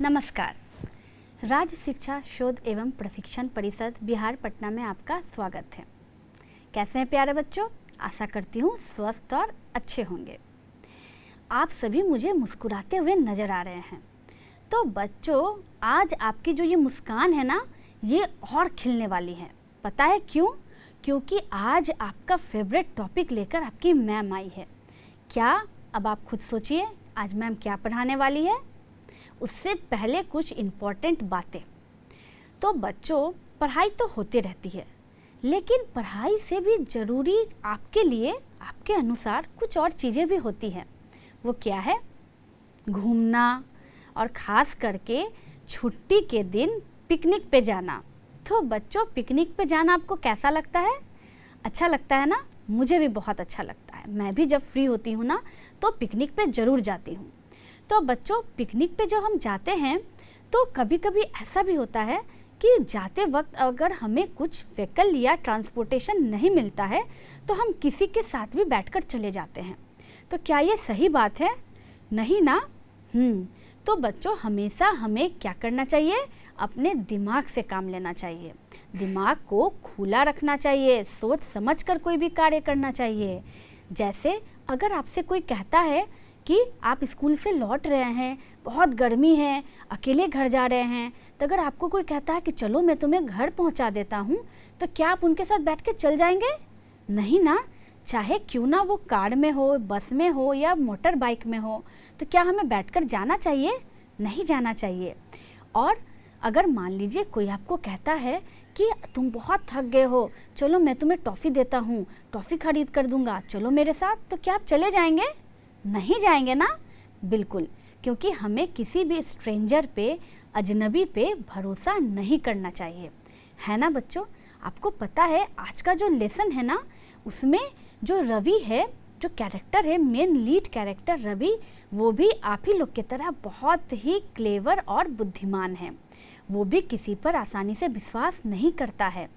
नमस्कार। राज्य शिक्षा शोध एवं प्रशिक्षण परिषद बिहार पटना में आपका स्वागत है। कैसे हैं प्यारे बच्चों? आशा करती हूँ स्वस्थ और अच्छे होंगे। आप सभी मुझे मुस्कुराते हुए नज़र आ रहे हैं। तो बच्चों, आज आपकी जो ये मुस्कान है ना, ये और खिलने वाली है। पता है क्यों? क्योंकि आज आपका फेवरेट टॉपिक लेकर आपकी मैम आई है। क्या? अब आप खुद सोचिए, आज मैम क्या पढ़ाने वाली है। उससे पहले कुछ इम्पॉर्टेंट बातें। तो बच्चों, पढ़ाई तो होती रहती है, लेकिन पढ़ाई से भी ज़रूरी आपके लिए, आपके अनुसार कुछ और चीज़ें भी होती हैं। वो क्या है? घूमना, और ख़ास करके छुट्टी के दिन पिकनिक पे जाना। तो बच्चों, पिकनिक पे जाना आपको कैसा लगता है? अच्छा लगता है ना? मुझे भी बहुत अच्छा लगता है। मैं भी जब फ्री होती हूँ ना, तो पिकनिक पे ज़रूर जाती हूँ। तो बच्चों, पिकनिक पे जब हम जाते हैं तो कभी कभी ऐसा भी होता है कि जाते वक्त अगर हमें कुछ व्हीकल या ट्रांसपोर्टेशन नहीं मिलता है तो हम किसी के साथ भी बैठकर चले जाते हैं। तो क्या ये सही बात है? नहीं ना? तो बच्चों, हमेशा हमें क्या करना चाहिए? अपने दिमाग से काम लेना चाहिए। दिमाग को खुला रखना चाहिए, सोच समझ कर कोई भी कार्य करना चाहिए। जैसे अगर आपसे कोई कहता है कि आप स्कूल से लौट रहे हैं, बहुत गर्मी है, अकेले घर जा रहे हैं, तो अगर आपको कोई कहता है कि चलो मैं तुम्हें घर पहुंचा देता हूं, तो क्या आप उनके साथ बैठ के चल जाएंगे? नहीं ना। चाहे क्यों ना वो कार में हो, बस में हो या मोटर बाइक में हो, तो क्या हमें बैठकर जाना चाहिए? नहीं जाना चाहिए। और अगर मान लीजिए कोई आपको कहता है कि तुम बहुत थक गए हो, चलो मैं तुम्हें टॉफ़ी देता हूँ, टॉफ़ी खरीद कर दूंगा, चलो मेरे साथ, तो क्या आप चले जाएंगे? नहीं जाएंगे ना? बिल्कुल, क्योंकि हमें किसी भी स्ट्रेंजर पे, अजनबी पे भरोसा नहीं करना चाहिए, है ना बच्चों? आपको पता है आज का जो लेसन है ना, उसमें जो रवि है, जो कैरेक्टर है, मेन लीड कैरेक्टर रवि, वो भी आप ही लोग की तरह बहुत ही क्लेवर और बुद्धिमान है। वो भी किसी पर आसानी से विश्वास नहीं करता है।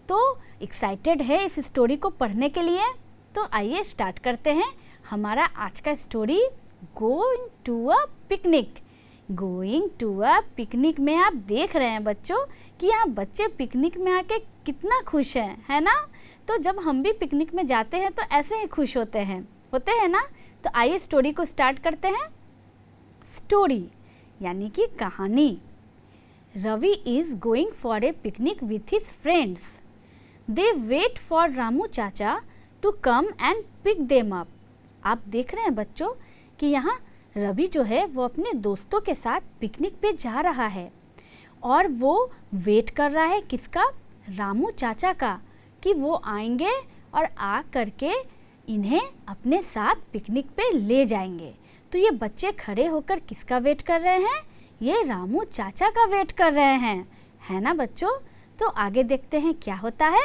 तो एक्साइटेड है इस स्टोरी को पढ़ने के लिए? तो आइए स्टार्ट करते हैं हमारा आज का story, going to a picnic. Going to a picnic में आप देख रहे हैं बच्चों कि यहाँ बच्चे पिकनिक में आके कितना खुश हैं, है ना? तो जब हम भी पिकनिक में जाते हैं तो ऐसे ही खुश होते हैं ना? तो आइए स्टोरी को स्टार्ट करते हैं। स्टोरी यानी कि कहानी। Ravi is going for a picnic with his friends. They wait for Ramu चाचा to come and pick them up. आप देख रहे हैं बच्चों कि यहाँ रवि जो है वो अपने दोस्तों के साथ पिकनिक पे जा रहा है, और वो वेट कर रहा है किसका? रामू चाचा का, कि वो आएंगे और आ करके इन्हें अपने साथ पिकनिक पे ले जाएंगे। तो ये बच्चे खड़े होकर किसका वेट कर रहे हैं? ये रामू चाचा का वेट कर रहे हैं, है ना बच्चों? तो आगे देखते हैं क्या होता है।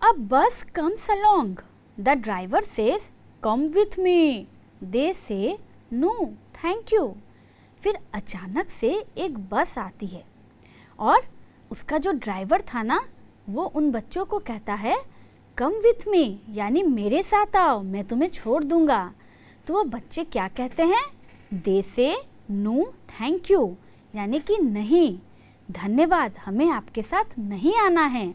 A bus comes along. The driver says come with me. They say no thank you. फिर अचानक से एक बस आती है और उसका जो ड्राइवर था ना, वो उन बच्चों को कहता है कम विथ मी, यानी मेरे साथ आओ, मैं तुम्हें छोड़ दूंगा। तो वो बच्चे क्या कहते हैं? दे से नो थैंक यू, यानी कि नहीं, धन्यवाद, हमें आपके साथ नहीं आना है।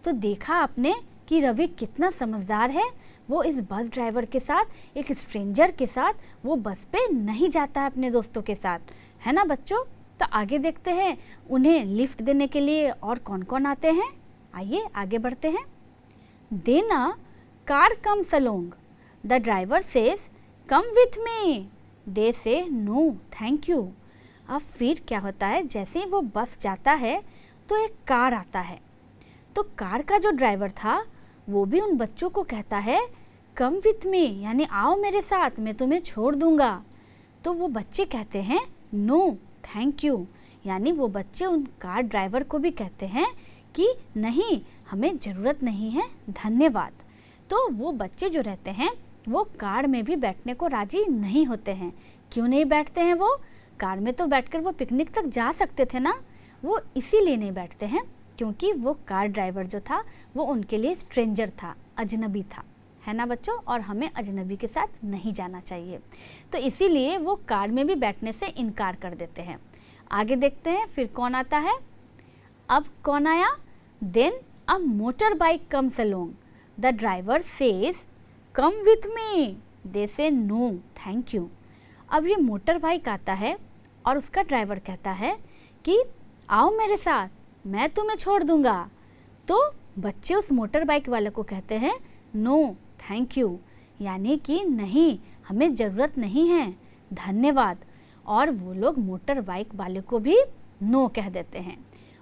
तो देखा आपने कि रवि कितना समझदार है। वो इस बस ड्राइवर के साथ, एक स्ट्रेंजर के साथ, वो बस पे नहीं जाता है अपने दोस्तों के साथ, है ना बच्चों? तो आगे देखते हैं उन्हें लिफ्ट देने के लिए और कौन कौन आते हैं। आइए आगे बढ़ते हैं। Then a car comes along. The driver says come with me. They say no thank you. अब फिर क्या होता है, जैसे ही वो बस जाता है तो एक कार आता है। तो कार का जो ड्राइवर था वो भी उन बच्चों को कहता है कम विथ मी, यानी आओ मेरे साथ, मैं तुम्हें छोड़ दूंगा। तो वो बच्चे कहते हैं नो थैंक यू, यानी वो बच्चे उन कार ड्राइवर को भी कहते हैं कि नहीं, हमें ज़रूरत नहीं है, धन्यवाद। तो वो बच्चे जो रहते हैं वो कार में भी बैठने को राजी नहीं होते हैं। क्यों नहीं बैठते हैं? वो कार में तो बैठकर वो पिकनिक तक जा सकते थे ना। वो इसीलिए नहीं बैठते हैं क्योंकि वो कार ड्राइवर जो था वो उनके लिए स्ट्रेंजर था, अजनबी था, है ना बच्चों, और हमें अजनबी के साथ नहीं जाना चाहिए। तो इसीलिए वो कार में भी बैठने से इनकार कर देते हैं। आगे देखते हैं फिर कौन आता है। अब कौन आया, then a motor bike comes along, the driver says come with me, they say no thank you. अब ये मोटर बाइक आता है और उसका ड्राइवर कहता है कि आओ मेरे साथ, मैं तुम्हें छोड़ दूंगा। तो बच्चे उस मोटर बाइक वाले को कहते हैं नो थैंक यू, यानी कि नहीं, हमें ज़रूरत नहीं है, धन्यवाद। और वो लोग मोटर बाइक वाले को भी नो कह देते हैं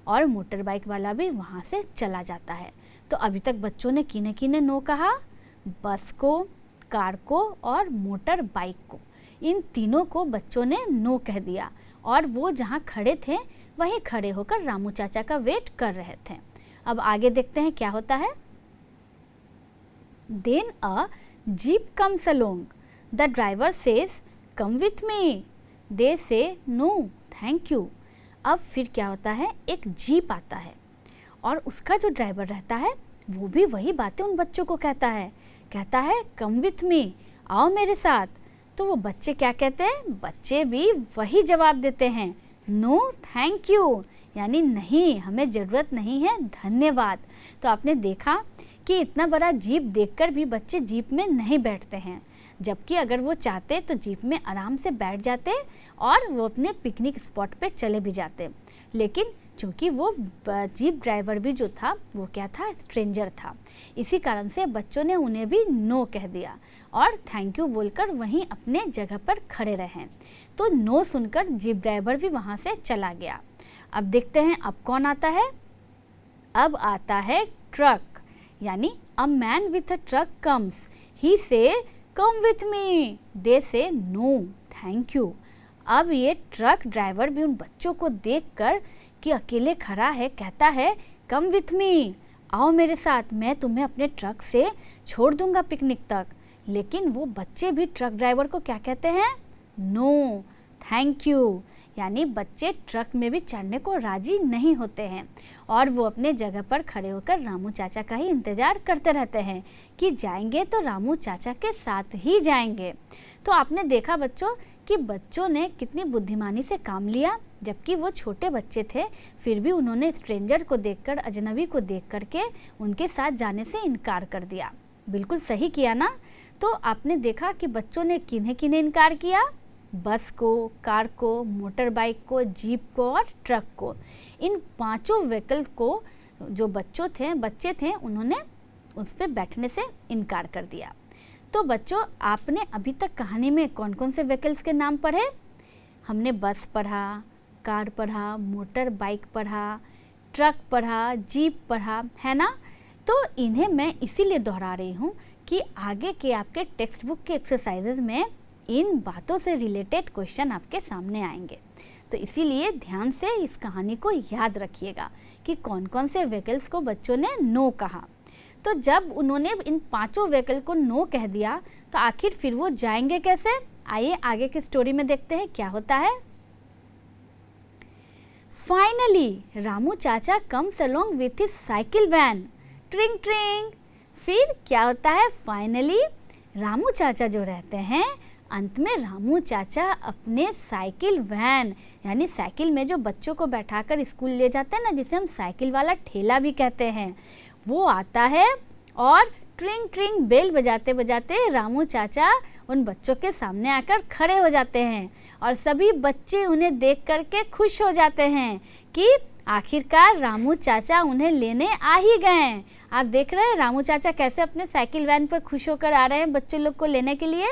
और मोटर बाइक वाला भी वहाँ से चला जाता है। तो अभी तक बच्चों ने किने किने नो कहा, बस को, कार को और मोटर बाइक को। इन तीनों को बच्चों ने नो कह दिया और वो जहाँ खड़े थे वहीं खड़े होकर रामू चाचा का वेट कर रहे थे। अब आगे देखते हैं क्या होता है। Then a jeep comes along, the driver says come with me, they say no thank you. अब फिर क्या होता है, एक जीप आता है और उसका जो ड्राइवर रहता है वो भी वही बातें उन बच्चों को कहता है कम विथ मी, आओ मेरे साथ। तो वो बच्चे क्या कहते हैं, बच्चे भी वही जवाब देते हैं, नो थैंक यू, यानी नहीं, हमें ज़रूरत नहीं है, धन्यवाद। तो आपने देखा कि इतना बड़ा जीप देखकर भी बच्चे जीप में नहीं बैठते हैं, जबकि अगर वो चाहते तो जीप में आराम से बैठ जाते और वो अपने पिकनिक स्पॉट पे चले भी जाते। लेकिन चूँकि वो जीप ड्राइवर भी जो था वो क्या था, स्ट्रेंजर था, इसी कारण से बच्चों ने उन्हें भी नो कह दिया और थैंक यू बोलकर वहीं अपने जगह पर खड़े रहे। तो नो सुनकर जीप ड्राइवर भी वहाँ से चला गया। अब देखते हैं अब कौन आता है। अब आता है ट्रक, यानी a man with a truck comes, he says come with me, they say no thank you. अब ये ट्रक ड्राइवर भी उन बच्चों को देखकर कि अकेले खड़ा है कहता है कम विथ मी, आओ मेरे साथ, मैं तुम्हें अपने ट्रक से छोड़ दूंगा पिकनिक तक। लेकिन वो बच्चे भी ट्रक ड्राइवर को क्या कहते हैं, नो थैंक यू, यानी बच्चे ट्रक में भी चढ़ने को राजी नहीं होते हैं और वो अपने जगह पर खड़े होकर रामू चाचा का ही इंतज़ार करते रहते हैं कि जाएंगे तो रामू चाचा के साथ ही जाएंगे। तो आपने देखा बच्चों कि बच्चों ने कितनी बुद्धिमानी से काम लिया, जबकि वो छोटे बच्चे थे फिर भी उन्होंने स्ट्रेंजर को देखकर, अजनबी को देख करके उनके साथ जाने से इनकार कर दिया। बिल्कुल सही किया ना। तो आपने देखा कि बच्चों ने किन्हें किन्हें इनकार किया, बस को, कार को, मोटर बाइक को, जीप को और ट्रक को। इन पांचों व्हीकल को जो बच्चे थे उन्होंने उस पर बैठने से इनकार कर दिया। तो बच्चों आपने अभी तक कहानी में कौन कौन से व्हीकल्स के नाम पढ़े, हमने बस पढ़ा, कार पढ़ा, मोटर बाइक पढ़ा, ट्रक पढ़ा, जीप पढ़ा, है ना। तो इन्हें मैं इसीलिए दोहरा रही हूँ कि आगे के आपके टेक्स्ट बुक के एक्सरसाइजेज में इन बातों से रिलेटेड क्वेश्चन आपके सामने आएंगे। तो इसीलिए ध्यान से इस कहानी को याद रखिएगा कि कौन कौन से व्हीकल्स को बच्चों ने नो कहा। तो जब उन्होंने इन पांचों व्हीकल को नो कह दिया तो आखिर फिर वो जाएंगे कैसे, आइए आगे की स्टोरी में देखते हैं क्या होता है। फाइनली रामू चाचा comes along with his cycle van, ट्रिंग ट्रिंग। फिर क्या होता है, फाइनली रामू चाचा जो रहते हैं, अंत में रामू चाचा अपने साइकिल वैन, यानी साइकिल में जो बच्चों को बैठाकर स्कूल ले जाते हैं ना, जिसे हम साइकिल वाला ठेला भी कहते हैं, वो आता है और ट्रिंग ट्रिंग बेल बजाते बजाते रामू चाचा उन बच्चों के सामने आकर खड़े हो जाते हैं और सभी बच्चे उन्हें देख करके खुश हो जाते हैं कि आखिरकार रामू चाचा उन्हें लेने आ ही गए। आप देख रहे हैं रामू चाचा कैसे अपने साइकिल वैन पर खुश होकर आ रहे हैं बच्चों लोग को लेने के लिए,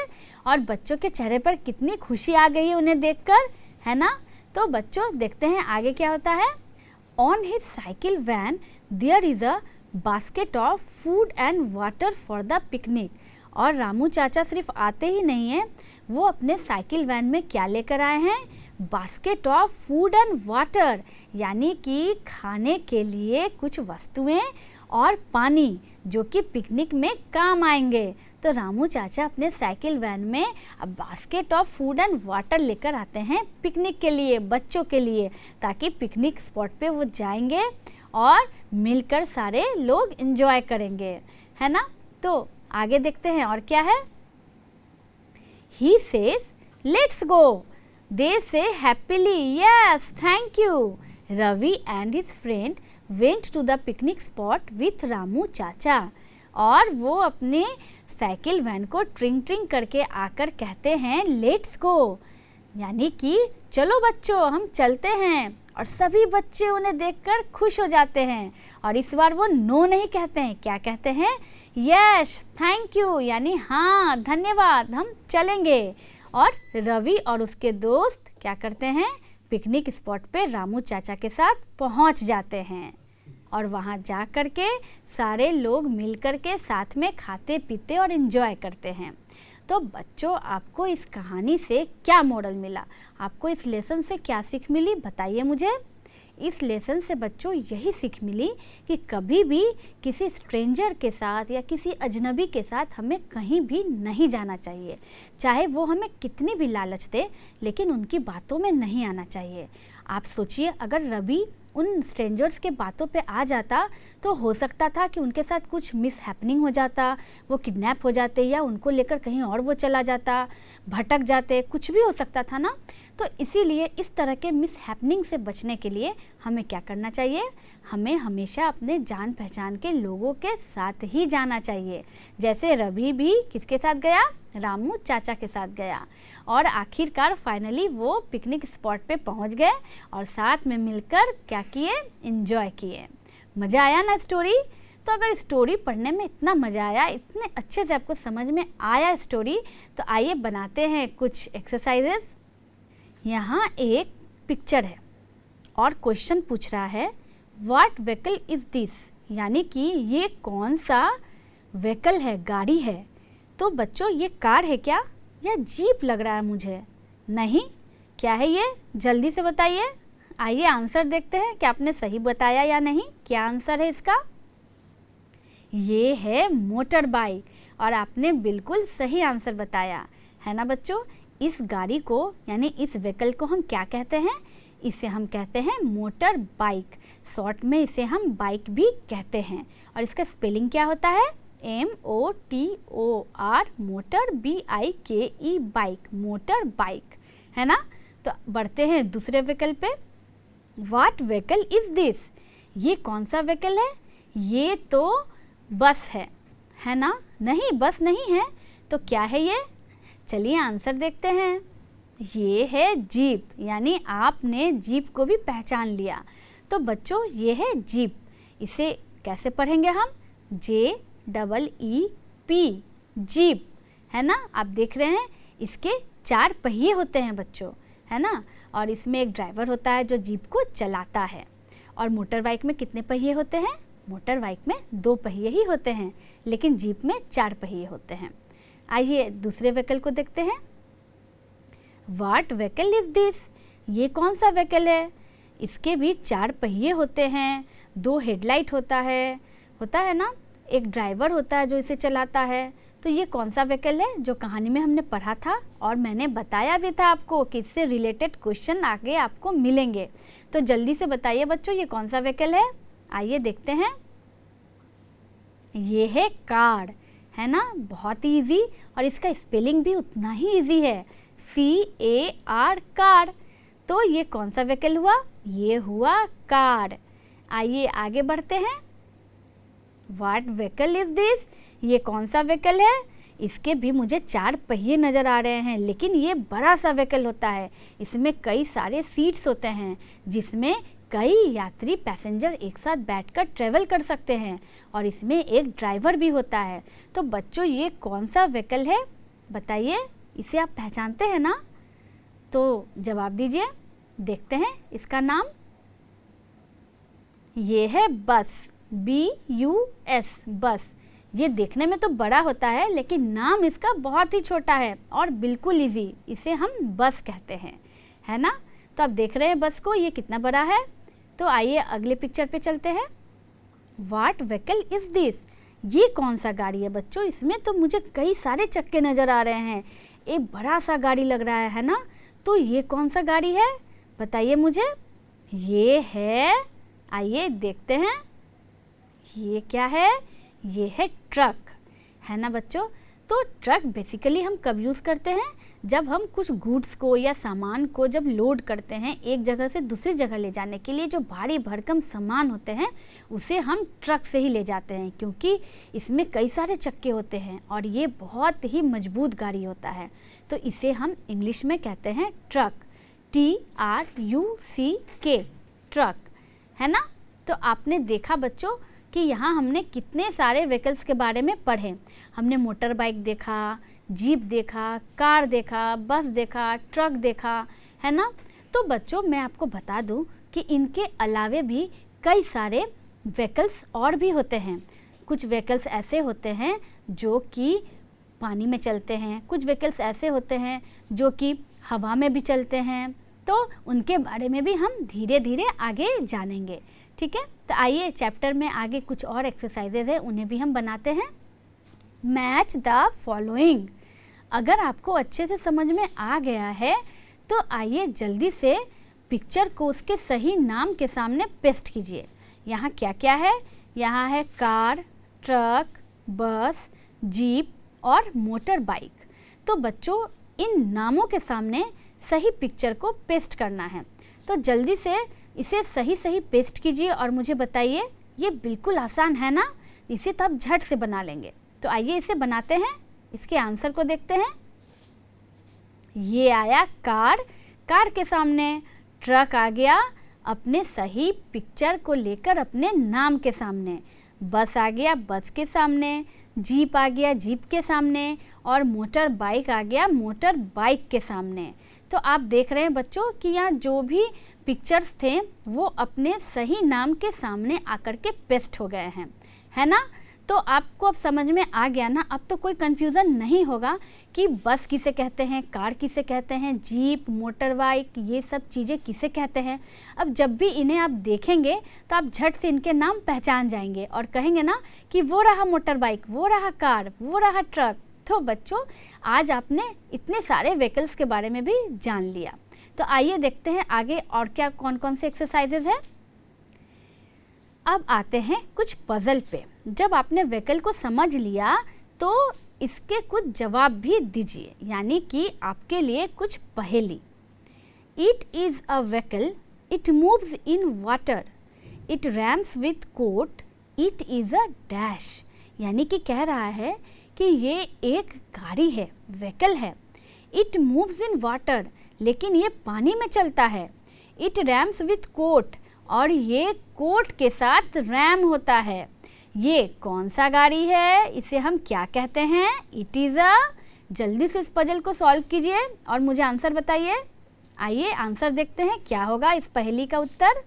और बच्चों के चेहरे पर कितनी खुशी आ गई है उन्हें देखकर, है ना। तो बच्चों देखते हैं आगे क्या होता है। On his cycle van there is a basket of food and water for the picnic. और रामू चाचा सिर्फ आते ही नहीं हैं, वो अपने साइकिल वैन में क्या लेकर आए हैं, basket of food and water, यानी कि खाने के लिए कुछ वस्तुएं और पानी जो कि पिकनिक में काम आएंगे। तो रामू चाचा अपने साइकिल वैन में अब basket of food and water लेकर आते हैं पिकनिक के लिए, बच्चों के लिए, ताकि पिकनिक स्पॉट पे वो जाएंगे और मिलकर सारे लोग एंजॉय करेंगे, है ना। तो आगे देखते हैं और क्या है। He says let's go, they say happily yes thank you. Ravi and his friend went to the picnic spot with Ramu chacha. और वो अपने साइकिल वैन को ट्रिंग ट्रिंग करके आकर कहते हैं लेट्स गो, यानी कि चलो बच्चों हम चलते हैं। और सभी बच्चे उन्हें देखकर खुश हो जाते हैं और इस बार वो नो नहीं कहते हैं, क्या कहते हैं, यस थैंक यू, यानी हाँ धन्यवाद हम चलेंगे। और रवि और उसके दोस्त क्या करते हैं, पिकनिक स्पॉट पे रामू चाचा के साथ पहुंच जाते हैं और वहां जा कर के सारे लोग मिल कर के साथ में खाते पीते और एंजॉय करते हैं। तो बच्चों आपको इस कहानी से क्या मॉरल मिला, आपको इस लेसन से क्या सीख मिली बताइए मुझे। इस लेसन से बच्चों यही सीख मिली कि कभी भी किसी स्ट्रेंजर के साथ या किसी अजनबी के साथ हमें कहीं भी नहीं जाना चाहिए, चाहे वो हमें कितनी भी लालच दे, लेकिन उनकी बातों में नहीं आना चाहिए। आप सोचिए अगर रवि उन स्ट्रेंजर्स के बातों पे आ जाता तो हो सकता था कि उनके साथ कुछ मिस हैपनिंग हो जाता, वो किडनैप हो जाते या उनको लेकर कहीं और वो चला जाता, भटक जाते, कुछ भी हो सकता था ना। तो इसीलिए इस तरह के मिस हैपनिंग से बचने के लिए हमें क्या करना चाहिए, हमें हमेशा अपने जान पहचान के लोगों के साथ ही जाना चाहिए। जैसे रवि भी किसके साथ गया, रामू चाचा के साथ गया और आखिरकार फाइनली वो पिकनिक स्पॉट पे पहुंच गए और साथ में मिलकर क्या किए, एंजॉय किए। मज़ा आया ना स्टोरी। तो अगर स्टोरी पढ़ने में इतना मज़ा आया, इतने अच्छे से आपको समझ में आया स्टोरी, तो आइए बनाते हैं कुछ एक्सरसाइजेस। यहाँ एक पिक्चर है और क्वेश्चन पूछ रहा है व्हाट व्हीकल इज़ दिस, यानी कि ये कौन सा व्हीकल है, गाड़ी है। तो बच्चों ये कार है क्या या जीप लग रहा है मुझे, नहीं, क्या है ये, जल्दी से बताइए। आइए आंसर देखते हैं कि आपने सही बताया या नहीं। क्या आंसर है इसका, ये है मोटर बाइक और आपने बिल्कुल सही आंसर बताया है ना बच्चों। इस गाड़ी को यानी इस व्हीकल को हम क्या कहते हैं, इसे हम कहते हैं मोटर बाइक, शॉर्ट में इसे हम बाइक भी कहते हैं। और इसका स्पेलिंग क्या होता है, MOTOR, motor BIKE, bike, motor bike, है ना। तो बढ़ते हैं दूसरे व्हीकल पे। व्हाट व्हीकल इज़ दिस, ये कौन सा व्हीकल है, ये तो बस है ना, नहीं बस नहीं है, तो क्या है ये, चलिए आंसर देखते हैं। ये है जीप, यानी आपने जीप को भी पहचान लिया। तो बच्चों ये है जीप, इसे कैसे पढ़ेंगे हम, JEEP, जीप, है ना। आप देख रहे हैं इसके 4 पहिए होते हैं बच्चों, है ना, और इसमें एक ड्राइवर होता है जो जीप को चलाता है। और मोटर बाइक में कितने पहिए होते हैं, मोटर बाइक में 2 पहिए ही होते हैं, लेकिन जीप में 4 पहिए होते हैं। आइए दूसरे व्हीकल को देखते हैं। व्हाट व्हीकल इज़ दिस, ये कौन सा व्हीकल है, इसके भी 4 पहिए होते हैं, 2 हेडलाइट होता है ना, एक ड्राइवर होता है जो इसे चलाता है। तो ये कौन सा व्हीकल है, जो कहानी में हमने पढ़ा था और मैंने बताया भी था आपको कि इससे रिलेटेड क्वेश्चन आगे आपको मिलेंगे। तो जल्दी से बताइए बच्चों ये कौन सा व्हीकल है। आइए देखते हैं, ये है कार, है ना, बहुत ही ईजी और इसका स्पेलिंग भी उतना ही ईजी है, CAR, कार। तो ये कौन सा व्हीकल हुआ, ये हुआ कार। आइए आगे बढ़ते हैं। व्हाट व्हीकल इज़ दिस, ये कौन सा व्हीकल है, इसके भी मुझे 4 पहिए नज़र आ रहे हैं, लेकिन ये बड़ा सा व्हीकल होता है, इसमें कई सारे सीट्स होते हैं जिसमें कई यात्री पैसेंजर एक साथ बैठकर ट्रैवल कर सकते हैं और इसमें एक ड्राइवर भी होता है। तो बच्चों ये कौन सा व्हीकल है बताइए, इसे आप पहचानते हैं ना, तो जवाब दीजिए। देखते हैं इसका नाम, ये है बस, BUS, बस। ये देखने में तो बड़ा होता है लेकिन नाम इसका बहुत ही छोटा है और बिल्कुल इजी, इसे हम बस कहते हैं, है ना। तो आप देख रहे हैं बस को, ये कितना बड़ा है। तो आइए अगले पिक्चर पे चलते हैं। व्हाट व्हीकल इज़ दिस, ये कौन सा गाड़ी है बच्चों, इसमें तो मुझे कई सारे चक्के नज़र आ रहे हैं, एक बड़ा सा गाड़ी लग रहा है ना। तो ये कौन सा गाड़ी है बताइए मुझे, ये है, आइए देखते हैं, ये क्या है, ये है ट्रक, है ना बच्चों। तो ट्रक बेसिकली हम कब यूज़ करते हैं, जब हम कुछ गुड्स को या सामान को जब लोड करते हैं एक जगह से दूसरी जगह ले जाने के लिए, जो भारी भरकम सामान होते हैं उसे हम ट्रक से ही ले जाते हैं, क्योंकि इसमें कई सारे चक्के होते हैं और ये बहुत ही मजबूत गाड़ी होता है। तो इसे हम इंग्लिश में कहते हैं ट्रक, TRUCK, ट्रक, है ना। तो आपने देखा बच्चों कि यहाँ हमने कितने सारे व्हीकल्स के बारे में पढ़े। हमने मोटर बाइक देखा, जीप देखा, कार देखा, बस देखा, ट्रक देखा, है ना। तो बच्चों मैं आपको बता दूं कि इनके अलावे भी कई सारे व्हीकल्स और भी होते हैं। कुछ व्हीकल्स ऐसे होते हैं जो कि पानी में चलते हैं, कुछ व्हीकल्स ऐसे होते हैं जो कि हवा में भी चलते हैं। तो उनके बारे में भी हम धीरे धीरे आगे जानेंगे, ठीक है। तो आइए चैप्टर में आगे कुछ और एक्सरसाइजेज है, उन्हें भी हम बनाते हैं। Match the following. अगर आपको अच्छे से समझ में आ गया है तो आइए जल्दी से पिक्चर को उसके सही नाम के सामने पेस्ट कीजिए। यहाँ क्या क्या है, यहाँ है कार, ट्रक, बस, जीप और मोटर बाइक। तो बच्चों इन नामों के सामने सही पिक्चर को पेस्ट करना है। तो जल्दी से इसे सही सही पेस्ट कीजिए और मुझे बताइए। ये बिल्कुल आसान है ना, इसे तो आप झट से बना लेंगे। तो आइए इसे बनाते हैं, इसके आंसर को देखते हैं। ये आया कार, कार के सामने। ट्रक आ गया अपने सही पिक्चर को लेकर अपने नाम के सामने। बस आ गया बस के सामने। जीप आ गया जीप के सामने। और मोटर बाइक आ गया मोटर बाइक के सामने। तो आप देख रहे हैं बच्चों कि यहाँ जो भी पिक्चर्स थे वो अपने सही नाम के सामने आकर के पेस्ट हो गए हैं, है ना। तो आपको अब समझ में आ गया ना, अब तो कोई कंफ्यूजन नहीं होगा कि बस किसे कहते हैं, कार किसे कहते हैं, जीप, मोटर बाइक, ये सब चीज़ें किसे कहते हैं। अब जब भी इन्हें आप देखेंगे तो आप झट से इनके नाम पहचान जाएंगे और कहेंगे ना कि वो रहा मोटर बाइक, वो रहा कार, वो रहा ट्रक। तो बच्चों आज आपने इतने सारे व्हीकल्स के बारे में भी जान लिया। तो आइए देखते हैं आगे और क्या कौन कौन से एक्सरसाइजेज हैं। अब आते हैं कुछ पजल पे। जब आपने व्हीकल को समझ लिया तो इसके कुछ जवाब भी दीजिए, यानी कि आपके लिए कुछ पहेली। It is a vehicle, it moves in water, it rams with coat, it is a dash. यानी कि कह रहा है कि ये एक गाड़ी है, व्हीकल है। इट मूव्स इन वाटर, लेकिन ये पानी में चलता है। इट रैम्स विथ कोट, और ये कोट के साथ रैम होता है। ये कौन सा गाड़ी है, इसे हम क्या कहते हैं? इट इज़ अ। जल्दी से इस पजल को सॉल्व कीजिए और मुझे आंसर बताइए। आइए आंसर देखते हैं क्या होगा इस पहेली का उत्तर।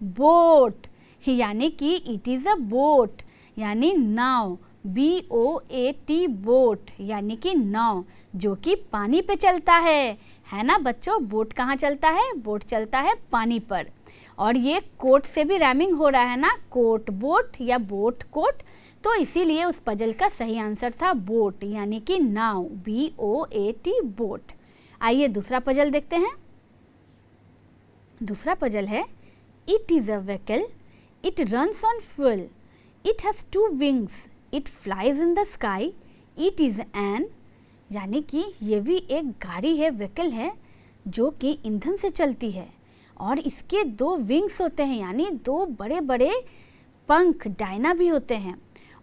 बोट, यानी कि इट इज़ अ बोट, यानी नाव, BOAT, बोट, यानी कि नाव जो कि पानी पे चलता है ना बच्चों। बोट कहाँ चलता है? बोट चलता है पानी पर। और ये कोट से भी रैमिंग हो रहा है ना, कोट बोट या बोट कोट। तो इसीलिए उस पजल का सही आंसर था बोट, यानी कि नाव, BOAT, बोट। आइए दूसरा पजल देखते हैं। दूसरा पजल है it is a vehicle, it runs on fuel, it has 2 wings, it flies in the sky, it is an. यानी कि ये भी एक गाड़ी है, व्हीकल है जो कि ईंधन से चलती है और इसके 2 विंग्स होते हैं, यानी 2 बड़े बड़े पंख, डायना भी होते हैं।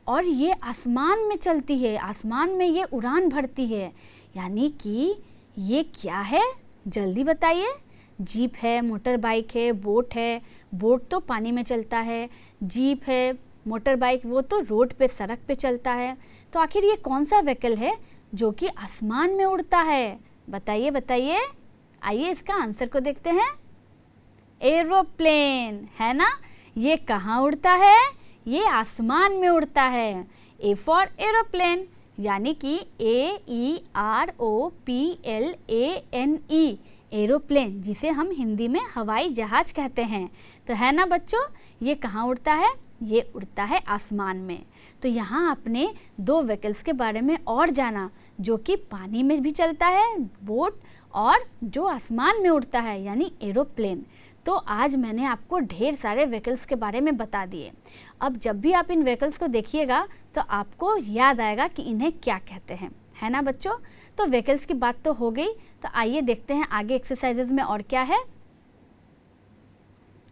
और ये आसमान में चलती है, आसमान में ये उड़ान भरती है। यानी कि ये क्या है, जल्दी बताइए। जीप है, मोटर बाइक है, बोट है। बोट तो पानी में चलता है, जीप है, मोटर बाइक वो तो रोड पे, सड़क पे चलता है। तो आखिर ये कौन सा व्हीकल है जो कि आसमान में उड़ता है? बताइए बताइए। आइए इसका आंसर को देखते हैं। एरोप्लेन, है ना। ये कहाँ उड़ता है? ये आसमान में उड़ता है। ए फॉर एरोप्लेन, यानी कि AEROPLANE, एरोप्लेन, जिसे हम हिंदी में हवाई जहाज कहते हैं। तो है ना बच्चों, ये कहाँ उड़ता है? ये उड़ता है आसमान में। तो यहाँ आपने 2 व्हीकल्स के बारे में और जाना, जो कि पानी में भी चलता है, बोट, और जो आसमान में उड़ता है, यानी एरोप्लेन। तो आज मैंने आपको ढेर सारे व्हीकल्स के बारे में बता दिए। अब जब भी आप इन व्हीकल्स को देखिएगा तो आपको याद आएगा कि इन्हें क्या कहते हैं, है ना बच्चों। तो व्हीकल्स की बात तो हो गई, तो आइए देखते हैं आगे एक्सरसाइजेज में और क्या है।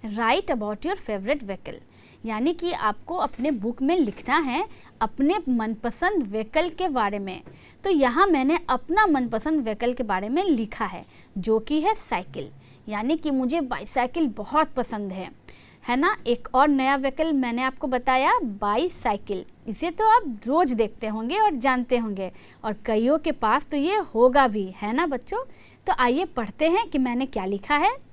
Right about your favourite vehicle, यानी कि आपको अपने बुक में लिखना है अपने मनपसंद व्हीकल के बारे में। तो यहाँ मैंने अपना मनपसंद व्हीकल के बारे में लिखा है, जो कि है साइकिल, यानी कि मुझे बाईसाइकिल बहुत पसंद है ना। एक और नया व्हीकल मैंने आपको बताया, बाईसाइकिल। इसे तो आप रोज़ देखते होंगे और जानते होंगे, और कईयों के पास तो ये होगा भी, है ना बच्चों। तो आइए पढ़ते हैं कि मैंने क्या लिखा है।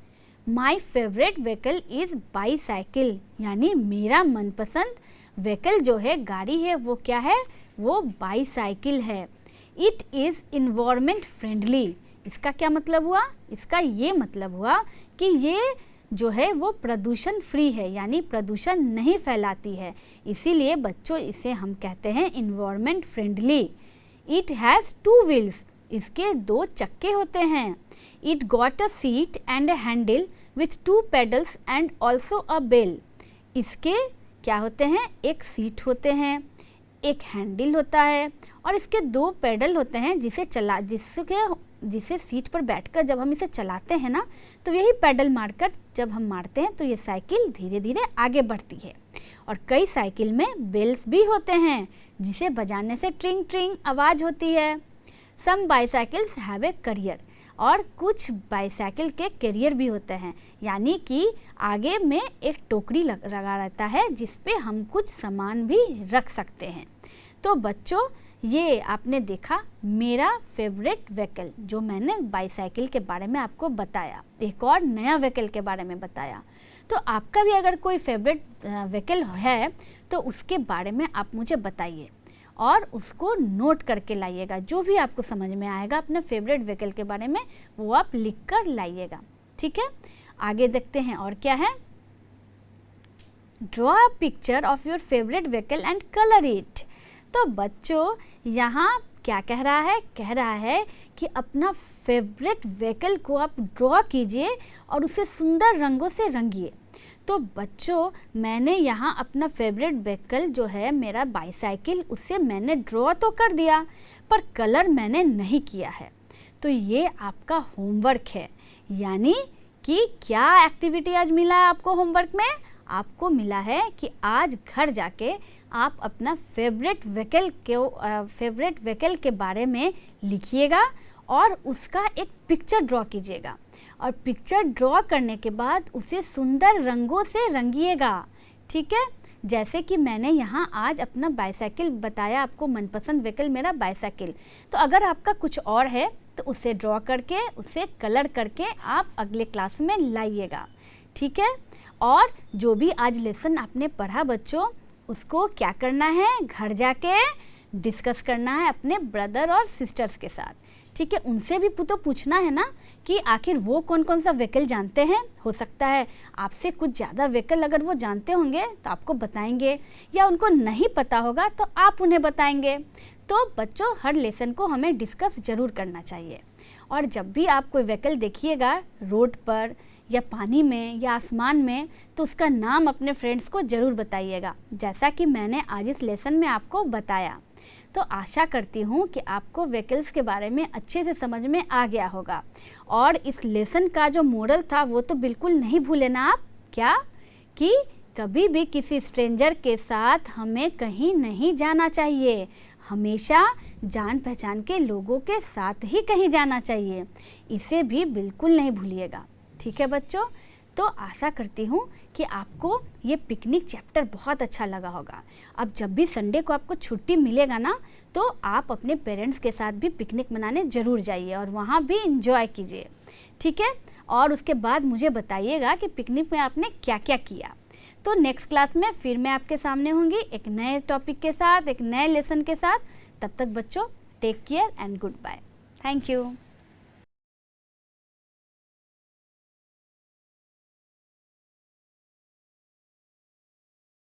My favourite vehicle is bicycle, यानी मेरा मनपसंद व्हीकल जो है, गाड़ी है, वो क्या है, वो बाईसाइकिल है। इट इज़ इन्वायरमेंट फ्रेंडली, इसका क्या मतलब हुआ, इसका ये मतलब हुआ कि ये जो है वो प्रदूषण फ्री है, यानी प्रदूषण नहीं फैलाती है, इसीलिए बच्चों इसे हम कहते हैं environment friendly. It has 2 wheels, इसके 2 चक्के होते हैं। It got a seat and a handle with 2 pedals and also a bell, इसके क्या होते हैं, एक सीट होते हैं, एक हैंडल होता है, और इसके 2 पेडल होते हैं जिसे सीट पर बैठकर जब हम इसे चलाते हैं ना, तो यही पेडल मारकर जब हम मारते हैं तो ये साइकिल धीरे धीरे आगे बढ़ती है। और कई साइकिल में बेल्स भी होते हैं, जिसे बजाने से ट्रिंग ट्रिंग आवाज़ होती है। सम बाईसाइकिल्स हैव ए करियर, और कुछ बाईसाइकिल के करियर भी होते हैं, यानी कि आगे में एक टोकरी लगा रहता है जिस पे हम कुछ सामान भी रख सकते हैं। तो बच्चों ये आपने देखा मेरा फेवरेट व्हीकल, जो मैंने बाईसाइकिल के बारे में आपको बताया, एक और नया व्हीकल के बारे में बताया। तो आपका भी अगर कोई फेवरेट व्हीकल है तो उसके बारे में आप मुझे बताइए और उसको नोट करके लाइएगा। जो भी आपको समझ में आएगा अपने फेवरेट व्हीकल के बारे में वो आप लिख कर लाइएगा, ठीक है। आगे देखते हैं और क्या है। Draw a picture of your favourite vehicle and colour it. तो बच्चों यहाँ क्या कह रहा है कि अपना फेवरेट व्हीकल को आप ड्रॉ कीजिए और उसे सुंदर रंगों से रंगिए। तो बच्चों मैंने यहाँ अपना फेवरेट व्हीकल जो है मेरा बाईसाइकिल, उसे मैंने ड्रॉ तो कर दिया पर कलर मैंने नहीं किया है। तो ये आपका होमवर्क है, यानी कि क्या एक्टिविटी आज मिला है आपको होमवर्क में। आपको मिला है कि आज घर जाके आप अपना फेवरेट व्हीकल के बारे में लिखिएगा और उसका एक पिक्चर ड्रॉ कीजिएगा, और पिक्चर ड्रॉ करने के बाद उसे सुंदर रंगों से रंगिएगा, ठीक है। जैसे कि मैंने यहाँ आज अपना बाईसाइकिल बताया, आपको मनपसंद व्हीकल मेरा बाईसाइकिल। तो अगर आपका कुछ और है तो उसे ड्रॉ करके उसे कलर करके आप अगले क्लास में लाइएगा, ठीक है। और जो भी आज लेसन आपने पढ़ा बच्चों, उसको क्या करना है, घर जाके डिस्कस करना है अपने ब्रदर और सिस्टर्स के साथ, ठीक है। उनसे भी तो पूछना है ना कि आखिर वो कौन कौन सा व्हीकल जानते हैं। हो सकता है आपसे कुछ ज़्यादा व्हीकल अगर वो जानते होंगे तो आपको बताएंगे, या उनको नहीं पता होगा तो आप उन्हें बताएंगे। तो बच्चों हर लेसन को हमें डिस्कस ज़रूर करना चाहिए। और जब भी आप कोई व्हीकल देखिएगा रोड पर या पानी में या आसमान में, तो उसका नाम अपने फ्रेंड्स को ज़रूर बताइएगा, जैसा कि मैंने आज इस लेसन में आपको बताया। तो आशा करती हूँ कि आपको व्हीकल्स के बारे में अच्छे से समझ में आ गया होगा। और इस लेसन का जो मोरल था वो तो बिल्कुल नहीं भूले ना आप, क्या कि कभी भी किसी स्ट्रेंजर के साथ हमें कहीं नहीं जाना चाहिए, हमेशा जान पहचान के लोगों के साथ ही कहीं जाना चाहिए, इसे भी बिल्कुल नहीं भूलिएगा, ठीक है बच्चों। तो आशा करती हूँ कि आपको ये पिकनिक चैप्टर बहुत अच्छा लगा होगा। अब जब भी संडे को आपको छुट्टी मिलेगा ना, तो आप अपने पेरेंट्स के साथ भी पिकनिक मनाने ज़रूर जाइए और वहाँ भी इंजॉय कीजिए, ठीक है। और उसके बाद मुझे बताइएगा कि पिकनिक में आपने क्या क्या किया। तो नेक्स्ट क्लास में फिर मैं आपके सामने होंगी एक नए टॉपिक के साथ, एक नए लेसन के साथ। तब तक बच्चों take care and good bye. Thank you.